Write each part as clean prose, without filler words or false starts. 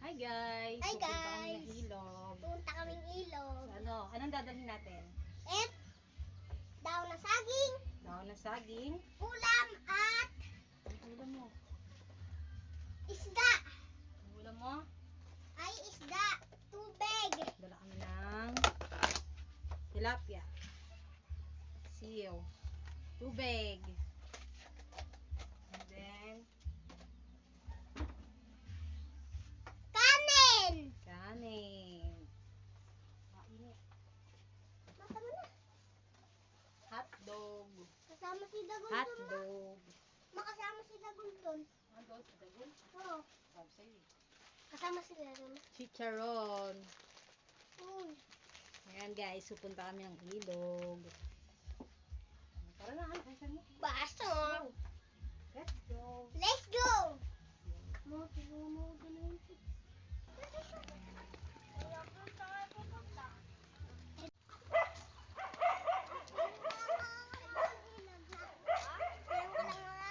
Hi guys! Hi Pupunta kami guys! ng ilog. Punta kaming ilog. So, anong dadalhin natin? Daw na saging, Daon na saging. ulam at Ang ulam mo? isda. Ang ulam mo? Ay isda, tubig. Dala kami ng tilapia. Siyo. Tubig. And then, Kanin. kanin. Mainit. Mata mo na. Hotdog. Kasama si Dagol doon. Hotdog. Makasama si Dagol doon. Hotdog sa dagon? Oo. Oh, sige. Kasama si Dagol. Chicharon. Ayan. Ayan guys, pupunta kami ng ilog. Tara na, ayusin mo. Baso. Let's go. Let's go. Mo, tignan mo ganun.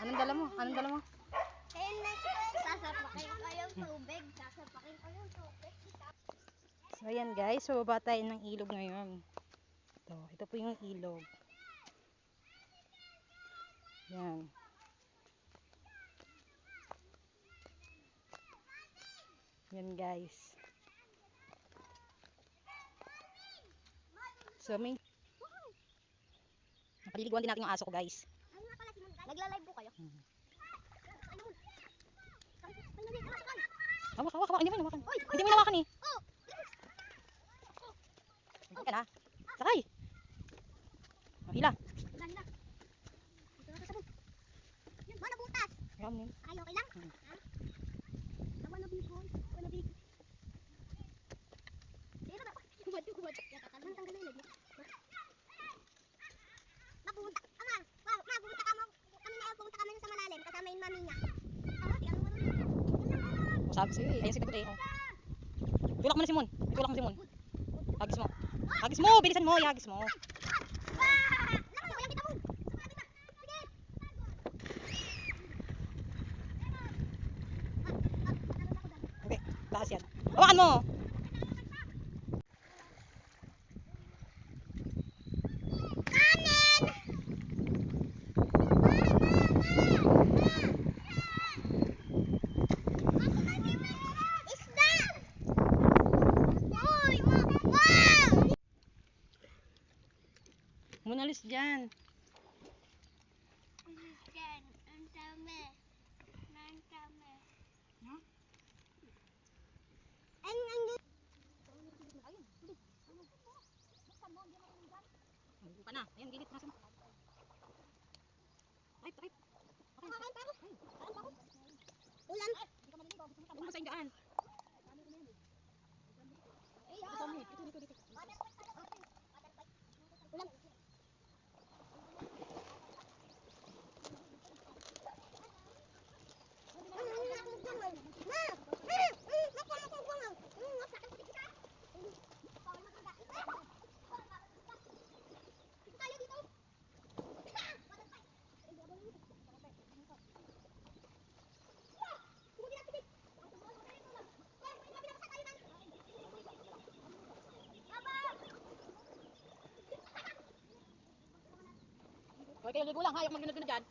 Anong dala mo? Anong dala mo? Sasapakin ko yung tubig. Sasapakin ko yung tubig. So ayan guys, so baba tayo ng ilog ngayon. Ito po yung ilog. Yan. Yan guys. So may napaliliguan din natin yung aso ko guys. Ano nga pala si Mon? Nagla-live po kayo? Hawak, hawak, hawak. Hindi mo hinawakan. Hindi mo hinawakan eh. Hindi ka na. Sakay. Hila. Ganda. Ito na kasabog. Yun, mana butas. Yan yun. Ay, okay lang? Ha? Tama na biko. Tama na biko. Pero na. Kumad. Tanggalin na yun. Mapunta. Ama, mapunta ka mo. Kami na punta kami sa malalim. Kasama yung mami niya. Tama, di ano marunong. Sabi sa'yo eh. Ayun si Tagoy eh. Tulak mo na si Mon. Tulak mo si Mon. Hagis mo. Hagis mo. Bilisan mo. Hagis mo. Okay. Taas yan. Hawakan mo. Munalis dyan. Pa na. Ayan, gilid. Nasa mo. Right, right. Ulan. Huwag mo sa ingaan. Ito mo. Dito. Ulan. Okay, kayo ligo lang ha. Yung mag-ginod dyan.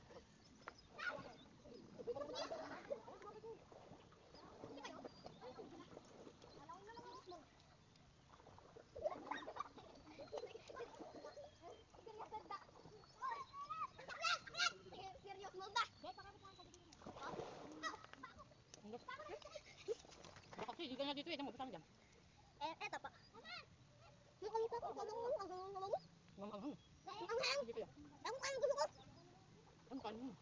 Baka kasi, hindi ka na dito eh. Magbasa mo dyan. Eto pa. Mukhang ito. Manghang. Hindi kaya. Ang gulo ko. Ano ka nun?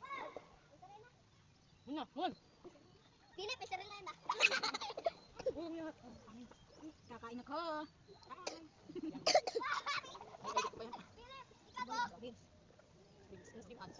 Muna, Mon. Philip, isa rin na. Huwag niya. Kakain ako. Kain. Ay, edit ko pa yan. Vince. Let's give hands.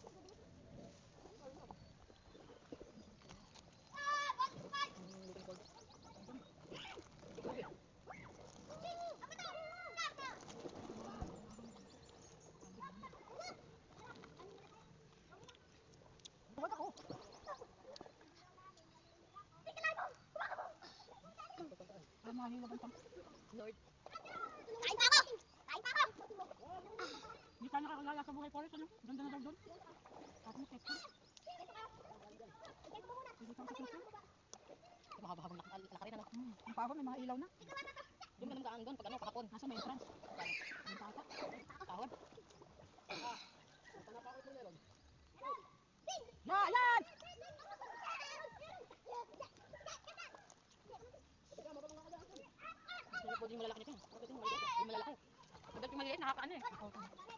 mahiwagan pa. Lord. Kain pa ako! Kain pa ako! Hindi tayo nakakagaya sa buhay forest, ano? Ganda na daw doon. At mo, text. Hindi tayo sa text. Mahaba-habang laki na. Ang pahon, may mga ilaw na. Doon ka nang gaan doon pag ano, kahapon. Nasa may entrance. Yung tata. Kahon. Yan! Hindi po din malalaki nito. Hindi malalaki. Pagdating maliit, nakakaano eh.